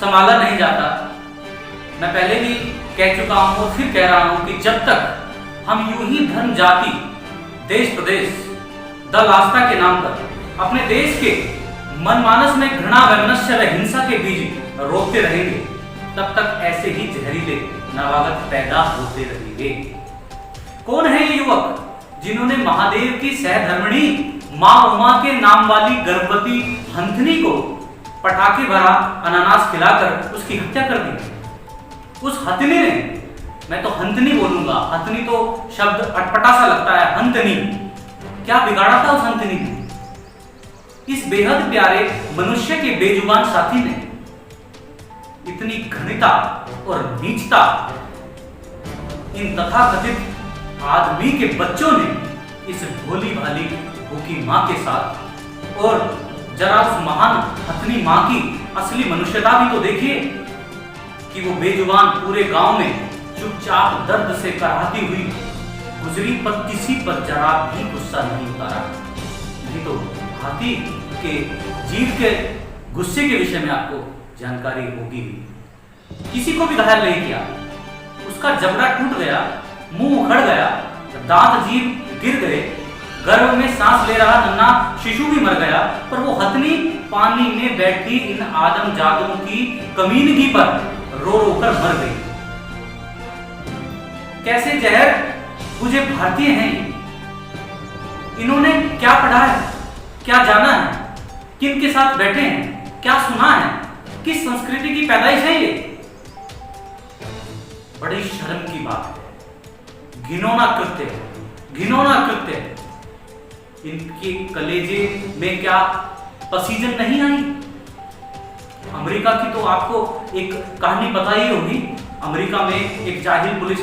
संभाला नहीं जाता। मैं पहले भी कह चुका हूं और फिर कह रहा हूं कि जब तक हम यूं ही धर्म, जाति, देश, प्रदेश, दल, आस्था के नाम पर अपने देश के मनमानस में घृणा, वैमनस्य व हिंसा के बीज रोकते रहेंगे, तब तक ऐसे ही जहरीले नवागत पैदा होते रहेंगे। कौन है ये युवक जिन्होंने महादेव की सहधर्मिणी मां उमा के नाम वाली गर्भवती हंथनी को पटाखे भरा अनानास खिलाकर उसकी हत्या कर दी? उस हथनी ने, मैं तो हंथनी बोलूंगा, हथनी तो शब्द अटपटा सा लगता है, हंथनी, क्या बिगाड़ा था उस हंथनी ने? इस बेहद प्यारे मनुष्य के बेजुबान साथी ने इतनी घृणिता और नीचता इन तथाकथित आदमी के बच्चों ने इस भोली भाली भूखी मां के साथ, और जरा उस महान हथनी मां की असली मनुष्यता भी तो देखिए कि वो बेजुबान पूरे गांव में चुपचाप दर्द से कराहती हुई गुजरी, पर किसी पर जरा भी गुस्सा नहीं उतारा। नहीं तो हाथी के जीव के गुस्से के विषय में आपको जानकारी होगी। किसी को भी घायल नहीं किया, उसका जबड़ा टूट गया, मुंह उखड़ गया, दांत जीभ गिर गए, गर्भ में सांस ले रहा नन्हा शिशु भी मर गया, पर वो हथनी पानी में बैठी इन आदम जादों की कमीनगी पर रो रो कर मर गई। कैसे जहर मुझे भारतीय हैं, इन्होंने क्या पढ़ा है, क्या जाना है, किन के साथ बैठे हैं, क्या सुना है, किस संस्कृति की पैदाइश है ये? बड़ी शर्म की बात है, घिनौना कृत्य है, घिनौना कृत्य है। इनके कलेजे में क्या पसीजन नहीं आई? अमेरिका की तो आपको एक कहानी पता ही होगी। अमेरिका में एक जाहिल पुलिस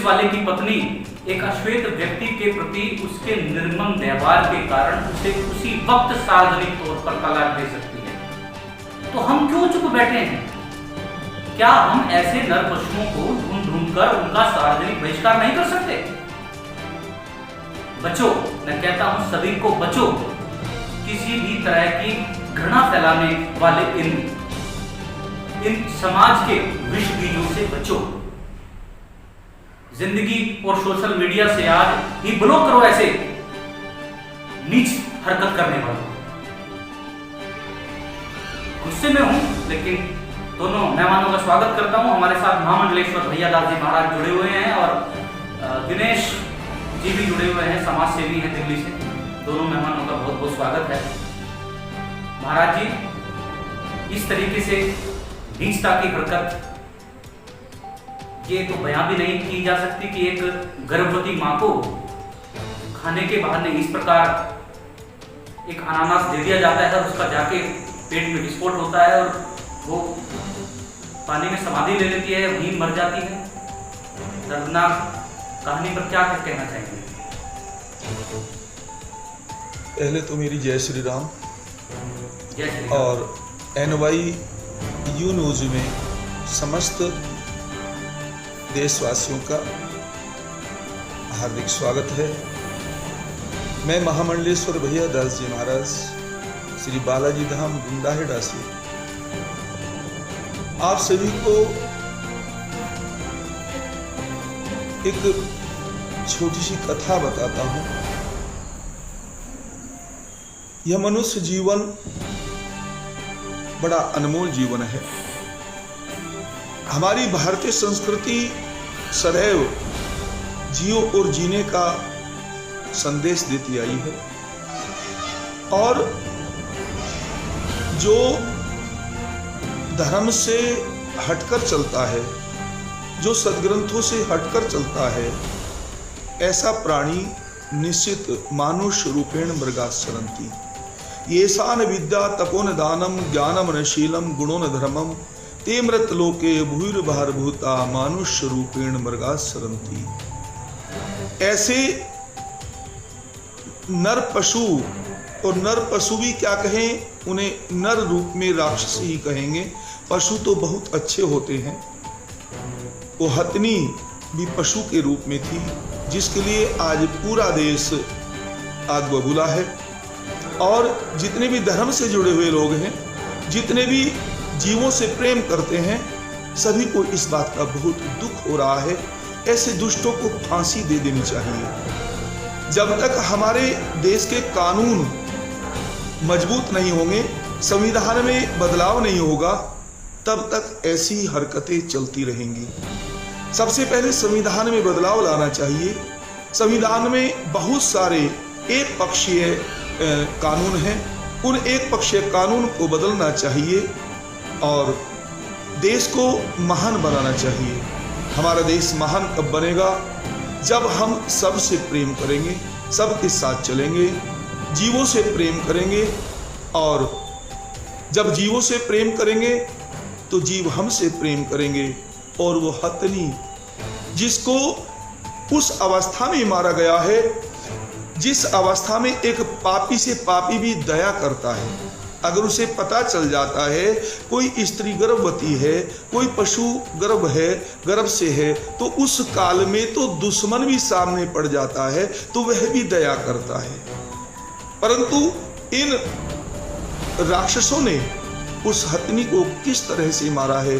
वाले की पत्नी एक अश्वेत व्यक्ति के प्रति उसके निर्मम व्यवहार के कारण उसे उसी वक्त सार्वजनिक तौर पर तलाक दे सकती है। तो हम क्यों चुप बैठे हैं? क्या हम ऐसे नर पशुओं को ढूंढ ढूंढ कर उनका सार्वजनिक बहिष्कार नहीं कर सकते? बचो, मैं कहता हूं सभी को बचो, किसी भी तरह की घृणा फैलाने वाले इन समाज के विष बीजों से बचो। जिंदगी और सोशल मीडिया से आज ही ब्लॉक करो ऐसे नीच हरकत करने वालों। गुस्से में हूं, लेकिन दोनों मेहमानों का स्वागत करता हूं। हमारे साथ महामंडलेश्वर भैया दास जी महाराज जुड़े हुए हैं और दिनेश जी भी जुड़े हुए हैं, समाज सेवी हैं दिल्ली से। दोनों मेहमानों का बहुत बहुत स्वागत है। महाराज जी, इस तरीके से नीचता की हरकत ये तो बयां भी नहीं की जा सकती कि एक गर्भवती मां को खाने के बहाने इस प्रकार एक अनानास दे दिया जाता है और उसका जाके पेट में विस्फोट होता है और वो पानी में समाधि ले लेती है, वहीं मर जाती है। दर्दनाक कहानी पर क्या कहना चाहेंगे? पहले तो मेरी जय श्री राम। जय श्री राम। और NY यू न्यूज में समस्त देशवासियों का हार्दिक स्वागत है। मैं महामंडलेश्वर भैया दास जी महाराज श्री बालाजी धाम गुंडाहेड़ा से आप सभी को एक छोटी सी कथा बताता हूं। यह मनुष्य जीवन बड़ा अनमोल जीवन है। हमारी भारतीय संस्कृति सदैव जियो और जीने का संदेश देती आई है, और जो धर्म से हटकर चलता है, जो सद्ग्रंथों से हटकर चलता है, ऐसा प्राणी निश्चित मानुष्य रूपेण मृगाश्चरन्ति। येषान विद्या तपोन दानम ज्ञानम न शीलम गुणो न धर्मम ते मृत लोके भूर्भारभूता मानुष्य रूपेण मृगाश्चरन्ति। ऐसे नर पशु, और नर पशु भी क्या कहें, उन्हें नर रूप में राक्षस ही कहेंगे। पशु तो बहुत अच्छे होते हैं। वो हथनी भी पशु के रूप में थी, जिसके लिए आज पूरा देश आग बबूला है। और जितने भी धर्म से जुड़े हुए लोग हैं, जितने भी जीवों से प्रेम करते हैं, सभी को इस बात का बहुत दुख हो रहा है। ऐसे दुष्टों को फांसी दे देनी चाहिए। जब तक हमारे देश के कानून मजबूत नहीं होंगे, संविधान में बदलाव नहीं होगा, तब तक ऐसी हरकतें चलती रहेंगी। सबसे पहले संविधान में बदलाव लाना चाहिए। संविधान में बहुत सारे एक पक्षीय कानून हैं, उन एक पक्षीय कानून को बदलना चाहिए और देश को महान बनाना चाहिए। हमारा देश महान कब बनेगा? जब हम सबसे प्रेम करेंगे, सबके साथ चलेंगे, जीवों से प्रेम करेंगे, और जब जीवों से प्रेम करेंगे तो जीव हमसे प्रेम करेंगे। और वो हथनी जिसको उस अवस्था में मारा गया है जिस अवस्था में एक पापी से पापी भी दया करता है, अगर उसे पता चल जाता है कोई स्त्री गर्भवती है, कोई पशु गर्भ से है, तो उस काल में तो दुश्मन भी सामने पड़ जाता है, तो वह भी दया करता है। परंतु इन राक्षसों ने उस हथनी को किस तरह से मारा है?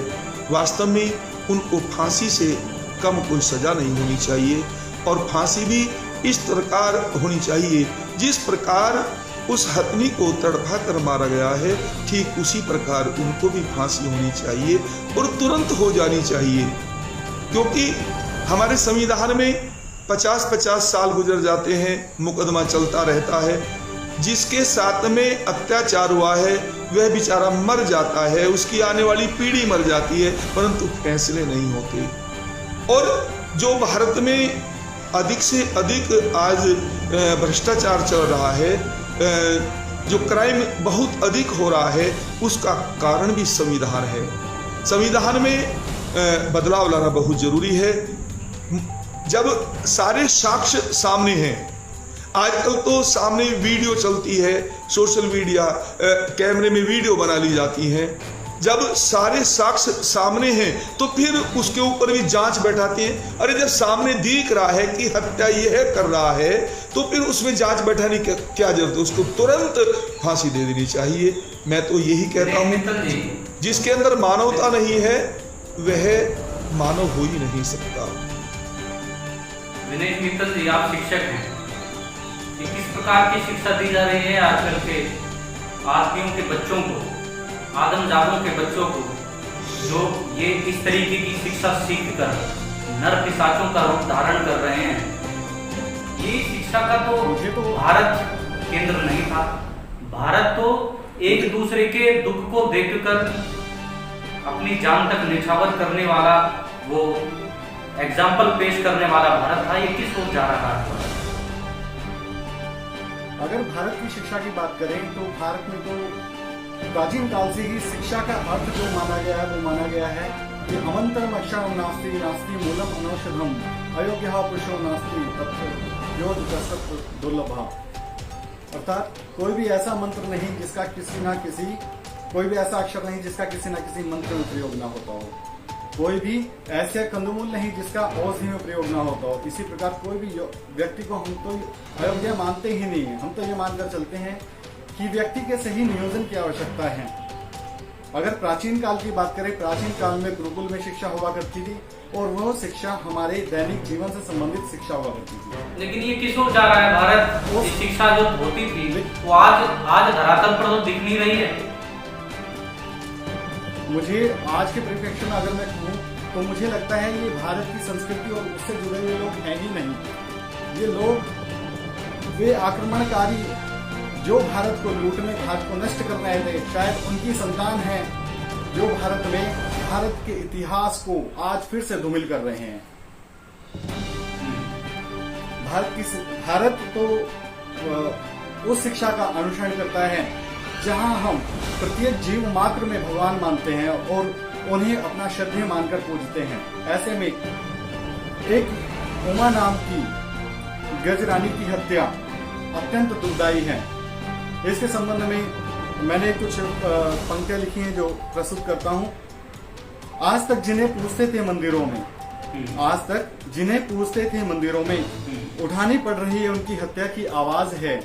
वास्तव में उनको फांसी से कम कोई सजा नहीं होनी चाहिए, और फांसी भी इस प्रकार होनी चाहिए जिस प्रकार उस हथनी को तड़पा कर मारा गया है, ठीक उसी प्रकार उनको भी फांसी होनी चाहिए और तुरंत हो जानी चाहिए। क्योंकि हमारे संविधान में 50-50 साल गुजर जाते हैं, मुकदमा चलता रहता है। जिसके साथ में अत्याचार हुआ है वह बेचारा मर जाता है, उसकी आने वाली पीढ़ी मर जाती है, परंतु फैसले नहीं होते। और जो भारत में अधिक से अधिक आज भ्रष्टाचार चल रहा है, जो क्राइम बहुत अधिक हो रहा है, उसका कारण भी संविधान है। संविधान में बदलाव लाना बहुत जरूरी है। जब सारे साक्ष्य सामने हैं, आजकल तो सामने वीडियो चलती है, सोशल मीडिया कैमरे में वीडियो बना ली जाती हैं। जब सारे साक्ष्य सामने हैं तो फिर उसके ऊपर भी जांच बैठाती हैं। अरे जब सामने दिख रहा है कि हत्या यह कर रहा है तो फिर उसमें जांच बैठाने की क्या जरूरत है? उसको तुरंत फांसी दे देनी चाहिए। मैं तो यही कहता हूँ, जिसके अंदर मानवता नहीं है वह मानव हो ही नहीं सकता। विनय मित्तल जी, आप शिक्षक हैं, कि किस प्रकार की शिक्षा दी जा रही है आजकल के आदमियों के बच्चों को, आदमजादों के बच्चों को, जो ये इस तरीके की शिक्षा सीख कर नर पिशाचों का रूप धारण कर रहे हैं? ये शिक्षा का तो भारत केंद्र नहीं था। भारत तो एक दूसरे के दुख को देखकर अपनी जान तक निछावर करने वाला, वो एग्जाम्पल पेश करने वाला भारत था। ये किस ओर जा रहा है? अगर भारत की शिक्षा की बात करें तो भारत में तो प्राचीन काल से ही शिक्षा का अर्थ जो माना गया है वो माना गया है कि अमंतरम अक्षरम नास्ति नास्ति मूलम अनौषधम अयोग्यः पुरुषो नास्ति तत्र योज कसरत दुर्लभा। अर्थात कोई भी ऐसा मंत्र नहीं जिसका कोई भी ऐसा अक्षर नहीं जिसका किसी न किसी मंत्र में प्रयोग ना होता हो। कोई भी ऐसे कंदमूल नहीं जिसका औषधि में प्रयोग ना होता हो। इसी प्रकार कोई भी व्यक्ति को हम तो अयोग्य मानते ही नहीं है। हम तो ये मानकर चलते हैं कि व्यक्ति के सही नियोजन की आवश्यकता है। अगर प्राचीन काल की बात करें, प्राचीन काल में गुरुकुल में शिक्षा हुआ करती थी और वह शिक्षा हमारे दैनिक जीवन से संबंधित शिक्षा हुआ करती थी। लेकिन ये किस ओर जा रहा है भारत? ये शिक्षा जो होती थी वो आज धरातल पर तो दिख नहीं रही है। मुझे आज के परिप्रेक्ष्य में अगर मैं कहूँ तो मुझे लगता है ये भारत की संस्कृति और उससे जुड़े हुए लोग हैं ही नहीं। ये लोग वे आक्रमणकारी जो भारत को लूटने, भारत को नष्ट कर रहे थे, शायद उनकी संतान है जो भारत के इतिहास को आज फिर से धूमिल कर रहे हैं। भारत तो उस शिक्षा का अनुसरण करता है जहां हम प्रत्येक जीव मात्र में भगवान मानते हैं और उन्हें अपना श्रद्धेय मानकर पूजते हैं। ऐसे में एक उमा नाम की गजरानी की हत्या अत्यंत दुखदायी है। इसके संबंध में मैंने कुछ पंक्तियां लिखी हैं जो प्रस्तुत करता हूं। आज तक जिन्हें पूजते थे मंदिरों में उठानी पड़ रही है उनकी हत्या की आवाज है।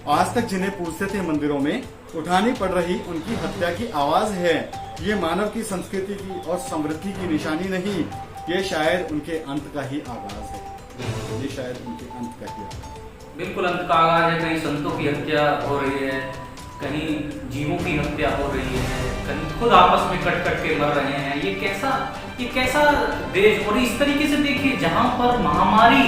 आज तक जिन्हें पूजते थे मंदिरों में, उठानी पड़ रही उनकी हत्या की आवाज है। ये मानव की संस्कृति की और समृद्धि की निशानी नहीं, ये शायद उनके अंत का ही आगाज है। ये शायद उनके अंत का ही आगाज। बिल्कुल अंत का आगाज है। कहीं संतों की हत्या हो रही है, कहीं जीवों की हत्या हो रही है, कहीं खुद आपस में कट कट के मर रहे हैं। ये कैसा देश। और इस तरीके से देखिए, जहां पर महामारी,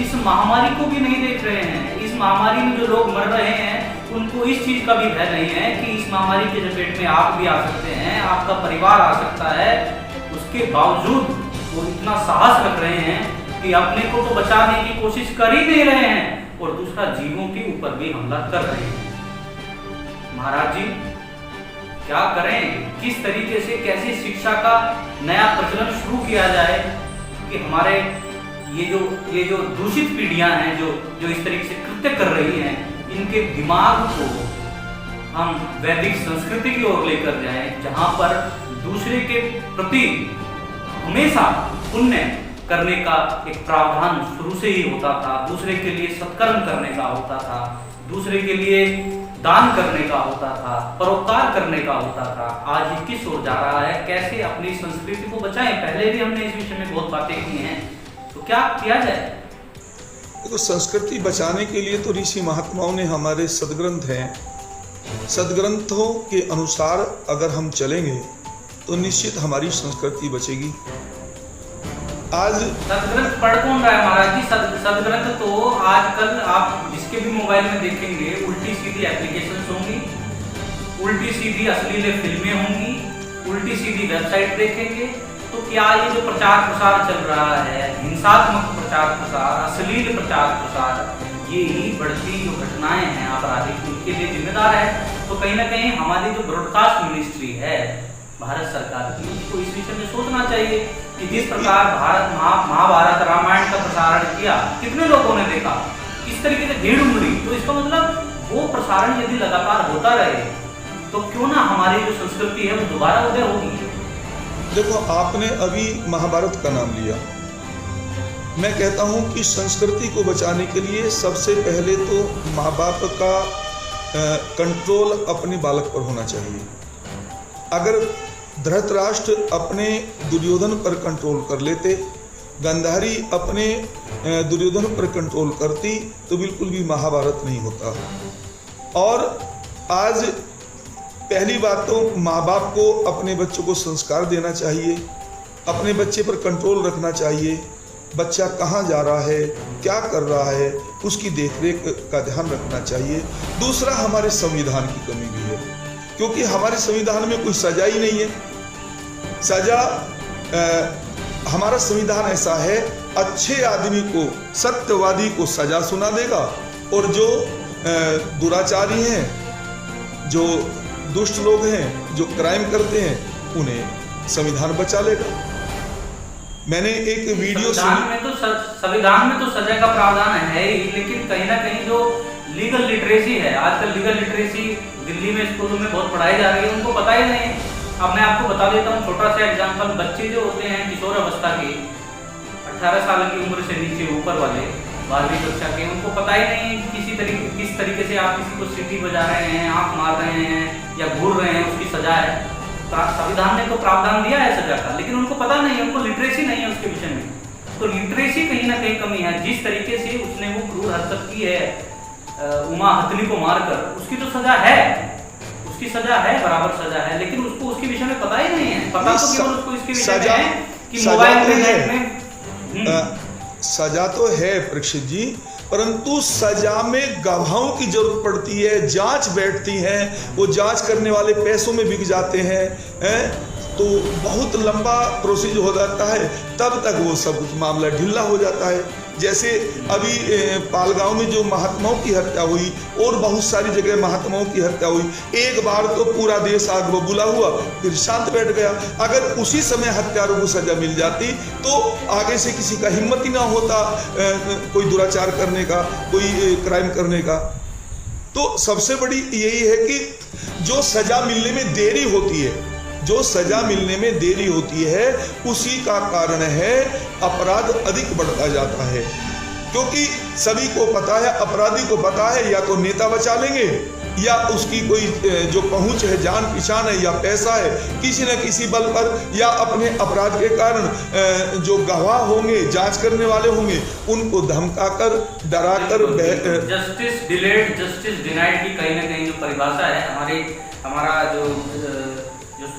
इस महामारी को भी नहीं देख रहे हैं। इस महामारी में जो लोग मर रहे हैं उनको इस चीज का भी भय नहीं है कि इस महामारी के चपेट में आप भी आ सकते हैं, आपका परिवार आ सकता है। उसके बावजूद वो इतना साहस रख रहे हैं कि अपने को तो बचाने की कोशिश कर ही नहीं रहे हैं और दूसरा जीवों के ऊपर भी हमला कर रहे हैं। महाराज जी क्या करें, किस तरीके से कैसे शिक्षा का नया प्रचलन शुरू किया जाए कि हमारे ये जो दूषित पीढ़ियां हैं जो इस तरीके से कृत्य कर रही हैं, इनके दिमाग को हम वैदिक संस्कृति की ओर लेकर जाएं, जहां पर दूसरे के प्रति हमेशा पुण्य करने का एक प्रावधान शुरू से ही होता था, दूसरे के लिए सत्कर्म करने का होता था, दूसरे के लिए दान करने का होता था, परोपकार करने का होता था। आज ये किस ओर जा रहा है, कैसे अपनी संस्कृति को बचाएं? पहले भी हमने इस विषय में बहुत बातें की हैं, तो क्या किया जाए? देखो, संस्कृति बचाने के लिए तो ऋषि महात्माओं ने हमारे सदग्रंथ हैं, सदग्रंथों के अनुसार अगर हम चलेंगे तो निश्चित हमारी संस्कृति बचेगी। आज सदग्रंथ पढ़ कौन रहा है महाराज जी? सदग्रंथ तो आजकल आप जिसके भी मोबाइल में देखेंगे, उल्टी सीधी एप्लीकेशंस होंगी, उल्टी सीधी अश्लील फिल्में होंगी, उल्टी सीधी वेबसाइट देखेंगे। तो क्या ये जो प्रचार प्रसार चल रहा है, हिंसात्मक प्रचार प्रसार, अश्लील प्रचार प्रसार, ये ही बढ़ती जो घटनाएं हैं आपराधिक, उनके लिए जिम्मेदार है? तो कहीं ना कहीं हमारी जो ब्रॉडकास्ट मिनिस्ट्री है भारत सरकार की, उसको इस विषय में सोचना चाहिए कि जिस प्रकार महाभारत रामायण का प्रसारण किया, कितने लोगों ने देखा, इस तरीके से भीड़ उमड़ी, तो इसका मतलब वो प्रसारण यदि लगातार होता रहे तो क्यों ना हमारी जो संस्कृति है वो दोबारा उदय होगी। देखो, आपने अभी महाभारत का नाम लिया। मैं कहता हूं कि संस्कृति को बचाने के लिए सबसे पहले तो माँ बाप का कंट्रोल अपने बालक पर होना चाहिए। अगर धृतराष्ट्र अपने दुर्योधन पर कंट्रोल कर लेते, गांधारी अपने दुर्योधन पर कंट्रोल करती, तो बिल्कुल भी महाभारत नहीं होता। और आज पहली बात तो माँ बाप को अपने बच्चों को संस्कार देना चाहिए, अपने बच्चे पर कंट्रोल रखना चाहिए। बच्चा कहाँ जा रहा है, क्या कर रहा है, उसकी देखरेख का ध्यान रखना चाहिए। दूसरा, हमारे संविधान की कमी भी है, क्योंकि हमारे संविधान में कोई सजा ही नहीं है। सजा हमारा संविधान ऐसा है, अच्छे आदमी को, सत्यवादी को सजा सुना देगा, और जो दुराचारी हैं, जो दुष्ट लोग हैं, जो क्राइम करते हैं, उन्हें संविधान बचा लेगा। मैंने एक वीडियो संविधान में तो सजा का प्रावधान है ही, लेकिन कहीं ना कहीं जो लीगल लिटरेसी है, आजकल लीगल लिटरेसी दिल्ली में स्कूलों में बहुत पढ़ाई जा रही है, उनको पता ही नहीं है। अब मैं आपको बता देता हूँ छोटा सा एग्जांपल। बच्चे जो होते हैं किशोर अवस्था के, 18 साल की उम्र से नीचे ऊपर वाले, 12वीं कक्षा के, उनको पता ही नहीं किस तरीके से आप किसी को सीटी बजा रहे हैं, आंख मार रहे हैं या घूर रहे हैं, उसकी सजा है। संविधान ने तो प्रावधान दिया है सजा का, लेकिन उनको पता नहीं है, उनको लिटरेसी नहीं है उसके विषय में। तो लिटरेसी कहीं ना कहीं कमी है। जिस तरीके से उसने वो क्रूर हरकत की है उमा हथनी को मारकर, उसकी तो सजा है, उसकी सजा है, बराबर सजा है, लेकिन उसको उसके विषय में पता ही नहीं है। पता तो केवल उसको इसके विषय में है कि मोबाइल में सजा तो है परीक्षित जी, परंतु सजा में गवाहों की जरूरत पड़ती है, जांच बैठती है, वो जांच करने वाले पैसों में बिक जाते हैं, तो बहुत लंबा प्रोसीजर हो जाता है, तब तक वो सब मामला ढीला हो जाता है। जैसे अभी पालगांव में जो महात्माओं की हत्या हुई, और बहुत सारी जगह महात्माओं की हत्या हुई, एक बार तो पूरा देश आग बबूला हुआ, फिर शांत बैठ गया। अगर उसी समय हत्यारों को सजा मिल जाती तो आगे से किसी का हिम्मत ही ना होता कोई दुराचार करने का, कोई क्राइम करने का। तो सबसे बड़ी यही है कि जो सजा मिलने में देरी होती है, जो सजा मिलने में देरी होती है, उसी का कारण है अपराध अधिक बढ़ता जाता है। क्योंकि सभी को पता है, अपराधी को पता है, या तो नेता बचा लेंगे या उसकी कोई जो पहुंच है, जान पहचान है या पैसा है, किसी न किसी बल पर, या अपने अपराध के कारण जो गवाह होंगे, जांच करने वाले होंगे, उनको धमकाकर, डराकर जस्टिस डिलेड जस्टिस डिनाइड की कहीं ना कहीं जो परिभाषा है, हमारा जो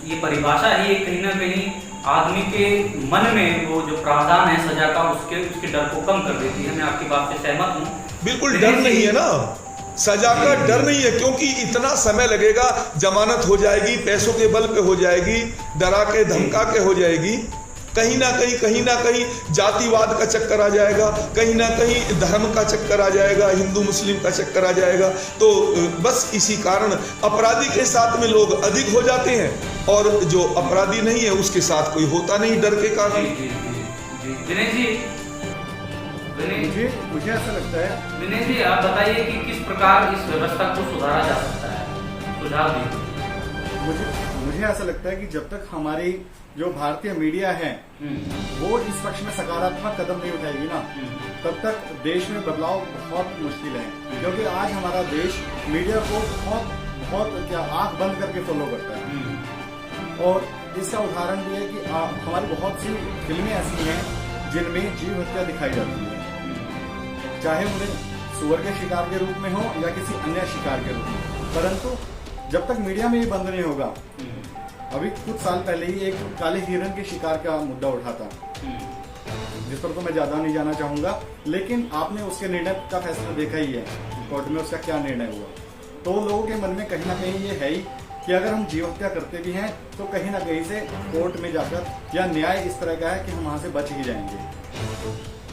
ये परिभाषा है, ये कहीं ना कहीं आदमी के मन में वो जो प्रावधान है सजा का, उसके डर को कम कर देती है। मैं आपकी बात से सहमत हूँ। बिल्कुल डर नहीं है ना, सजा का डर नहीं है, क्योंकि इतना समय लगेगा, जमानत हो जाएगी, पैसों के बल पे हो जाएगी, डरा के धमका के हो जाएगी, कहीं ना कहीं जातिवाद का चक्कर आ जाएगा, कहीं ना कहीं धर्म का चक्कर आ जाएगा, हिंदू मुस्लिम का चक्कर आ जाएगा। तो बस इसी कारण अपराधी के साथ में लोग अधिक हो जाते हैं, और जो अपराधी नहीं है उसके साथ कोई होता नहीं डर के कारण। दिनेश जी, मुझे ऐसा लगता है, दिनेश जी आप बताइए कि किस प्रकार इस व्यवस्था को सुधारा जा सकता है, सुझाव दीजिए। मुझे ऐसा लगता है कि जब तक हमारी जो भारतीय मीडिया है वो इस पक्ष में सकारात्मक कदम नहीं उठाएगी ना, तब तक देश में बदलाव बहुत मुश्किल है। क्योंकि आज हमारा देश मीडिया को बहुत आंख बंद करके फॉलो करता है। और इसका उदाहरण भी है कि हमारी बहुत सी फिल्में ऐसी हैं जिनमें जीव हत्या दिखाई जाती है, चाहे उन्हें सुअर के शिकार के रूप में हो या किसी अन्य शिकार के रूप में। परंतु जब तक मीडिया में ये बंद नहीं होगा, अभी कुछ साल पहले ही एक काले हिरण के शिकार का मुद्दा उठा था, जिस पर तो मैं ज्यादा नहीं जाना चाहूंगा, लेकिन आपने उसके निर्णय का फैसला देखा ही है, कोर्ट में उसका क्या निर्णय हुआ। तो लोगों के मन में कहीं ना कहीं ये है ही कि अगर हम जीव हत्या करते भी हैं तो कहीं ना कहीं से कोर्ट में जाकर, या न्याय इस तरह का है कि हम वहां से बच ही जाएंगे।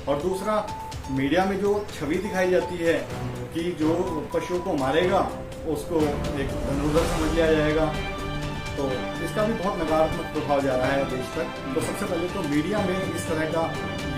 और दूसरा, मीडिया में जो छवि दिखाई जाती है कि जो पशुओं को मारेगा उसको एक धनुर्धर समझ लिया जाएगा, तो इसका भी बहुत नकारात्मक प्रभाव जा रहा है देश पर। तो सबसे पहले तो मीडिया में इस तरह का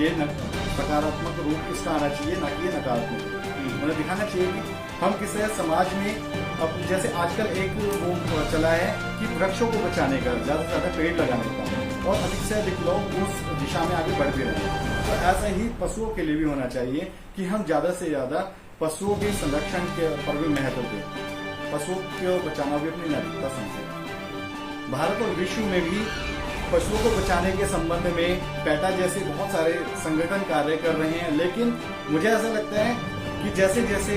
ये सकारात्मक रूप इसका आना चाहिए, ना कि ये नकारात्मक रूप। उन्हें दिखाना चाहिए कि हम किसी समाज में, अब जैसे आजकल एक वो चला है कि वृक्षों को बचाने का, ज्यादा से ज्यादा पेड़ लगाने का, और अधिक से अधिक लोग उस दिशा में आगे बढ़ भी रहे हैं। तो ऐसा ही पशुओं के लिए भी होना चाहिए कि हम ज्यादा से ज्यादा पशुओं के संरक्षण के पर भी महत्व दें, पशुओं को बचाना भी अपनी नैतिकता समझे। भारत और विश्व में भी पशुओं को बचाने के संबंध में पैटा जैसे बहुत सारे संगठन कार्य कर रहे हैं, लेकिन मुझे ऐसा लगता है कि जैसे जैसे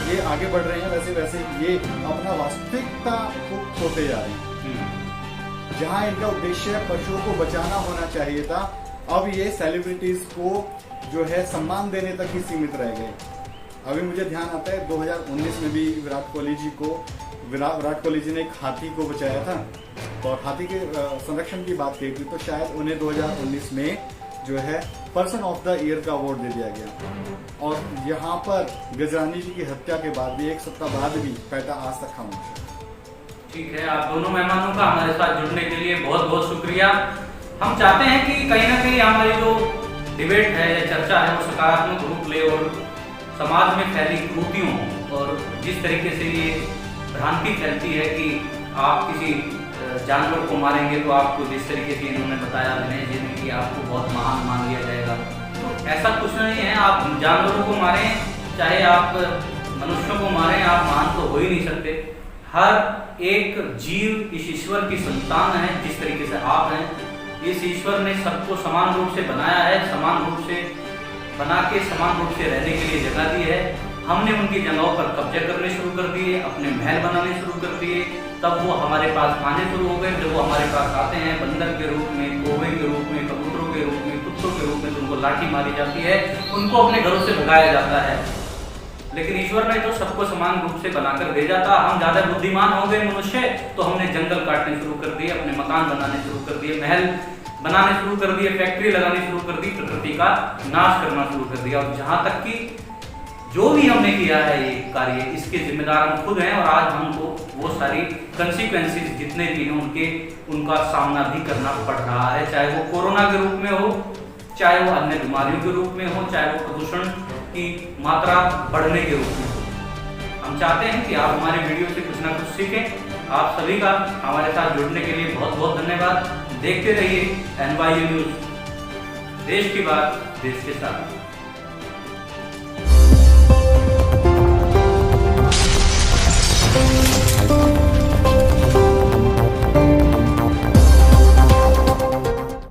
ये आगे बढ़ रहे हैं वैसे वैसे ये अपना वास्तविकता को खोते जा रहे हैं। जहां इनका उद्देश्य पशुओं को बचाना होना चाहिए था, अब ये सेलिब्रिटीज को जो है सम्मान देने तक ही सीमित रह गए। अभी मुझे ध्यान आता है 2019 में भी विराट कोहली जी ने एक हाथी को बचाया था, और हाथी के संरक्षण की बात की थी, तो शायद उन्हें 2019 में जो है पर्सन ऑफ द ईयर का अवार्ड दे दिया गया। और यहाँ पर गजरानी जी की हत्या के बाद भी, एक सप्ताह बाद भी, पैटा आज तक खामोश है। ठीक है, आप दोनों मेहमानों का हमारे साथ जुड़ने के लिए बहुत बहुत शुक्रिया। हम चाहते हैं कि कहीं ना कहीं हमारी जो डिबेट है या चर्चा है वो सकारात्मक रूप ले और समाज में फैली कुरीतियों, और जिस तरीके से ये भ्रांति फैलती है कि आप किसी जानवर को मारेंगे तो आपको, जिस तरीके से इन्होंने बताया दिनेश जी ने, कि आपको बहुत महान मान लिया जाएगा, तो ऐसा कुछ नहीं है। आप जानवरों को मारें, चाहे आप मनुष्यों को मारें, आप महान तो हो ही नहीं सकते। हर एक जीव इस ईश्वर की संतान है, जिस तरीके से आप हैं। इस ईश्वर ने सबको समान रूप से बनाया है, समान रूप से बना के समान रूप से रहने के लिए जगह दी है। हमने उनकी जगहों पर कब्जे करने शुरू कर दिए, अपने महल बनाने शुरू कर दिए, तब वो हमारे पास आने शुरू हो गए। जब वो हमारे पास आते हैं बंदर के रूप में, कौवे के रूप में, कबूतरों के रूप में, कुत्तों के रूप में, तो उनको लाठी मारी जाती है, उनको अपने घरों से भगाया जाता है। लेकिन ईश्वर ने तो सबको समान रूप से बनाकर भेजा था। हम ज्यादा बुद्धिमान हो गए मनुष्य, तो हमने जंगल काटने शुरू कर दिए, अपने मकान बनाने शुरू कर दिए, महल बनाने शुरू कर दिए, फैक्ट्री लगानी शुरू कर दी, प्रकृति का नाश करना शुरू कर दिया। और जहां तक कि जो भी हमने किया है ये कार्य, इसके जिम्मेदार हम खुद हैं, और आज हमको वो सारी कंसिक्वेंसेस जितने भी हैं उनका सामना भी करना पड़ रहा है, चाहे वो कोरोना के रूप में हो, चाहे वो अन्य बीमारियों के रूप में हो, चाहे वो प्रदूषण की मात्रा बढ़ने के रूप में हो। हम चाहते हैं कि आप हमारे वीडियो से कुछ ना कुछ सीखें। आप सभी का हमारे साथ जुड़ने के लिए बहुत बहुत धन्यवाद। देखते रहिए NYU न्यूज, देश की बात देश के साथ।